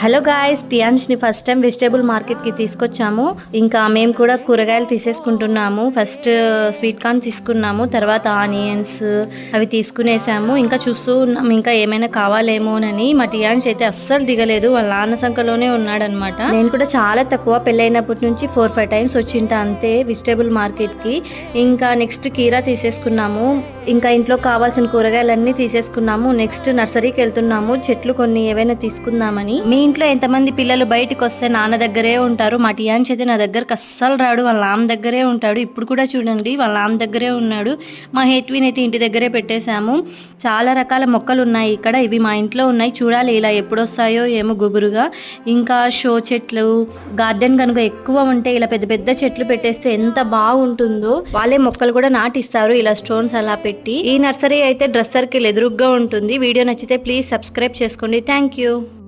Hello guys, టియాన్స్ని first time vegetable మార్కెట్కి తీసుకొచ్చాము. ఇంకా మేము కూడా కూరగాయలు తీసేసుకుంటున్నాము. ఫస్ట్ స్వీట్ కార్న్ తీసుకున్నాము, తర్వాత ఆనియన్స్ అవి తీసుకునేసాము. ఇంకా చూస్తూ ఉన్నాము ఇంకా ఏమైనా కావాలేమోనని. మా టియాన్స్ అయితే అస్సలు దిగలేదు, వాళ్ళ నాన్న సంఖలోనే ఉన్నాడనమాట. నేను కూడా చాలా తక్కువ, పెళ్ళైనప్పటి నుంచి 4-5 టైమ్స్ వచ్చింటా అంతే వెజిటేబుల్ మార్కెట్కి. ఇంకా నెక్స్ట్ కీరా తీసేసుకున్నాము, ఇంకా ఇంట్లో కావాల్సిన కూరగాయలన్నీ తీసేసుకున్నాము. నెక్స్ట్ నర్సరీకి వెళ్తున్నాము, చెట్లు కొన్ని ఏవైనా తీసుకుందామని. మీ ఇంట్లో ఎంతమంది పిల్లలు బయటకు వస్తే నాన్న దగ్గరే ఉంటారు? మా టియాన్స్ అయితే నా దగ్గరకు అస్సలు రాడు, వాళ్ళ నాన్న దగ్గరే ఉంటాడు. ఇప్పుడు కూడా చూడండి వాళ్ళ నాన్న దగ్గరే ఉన్నాడు. మా హెట్విన్ అయితే ఇంటి దగ్గరే పెట్టేశాము. చాలా రకాల మొక్కలు ఉన్నాయి ఇక్కడ, ఇవి మా ఇంట్లో ఉన్నాయి. చూడాలి ఇలా ఎప్పుడు వస్తాయో ఏమో గుబురుగా. ఇంకా షో చెట్లు, గార్డెన్ కనుక ఎక్కువ ఉంటే ఇలా పెద్ద పెద్ద చెట్లు పెట్టేస్తే ఎంత బాగుంటుందో. వాళ్ళే మొక్కలు కూడా నాటిస్తారు ఇలా స్టోన్స్ అలా పెట్టి. ఈ నర్సరీ అయితే డ్రెస్ సర్కిల్ ఎదురుగ్గా ఉంటుంది. వీడియో నచ్చితే ప్లీజ్ సబ్స్క్రైబ్ చేసుకోండి. Thank you.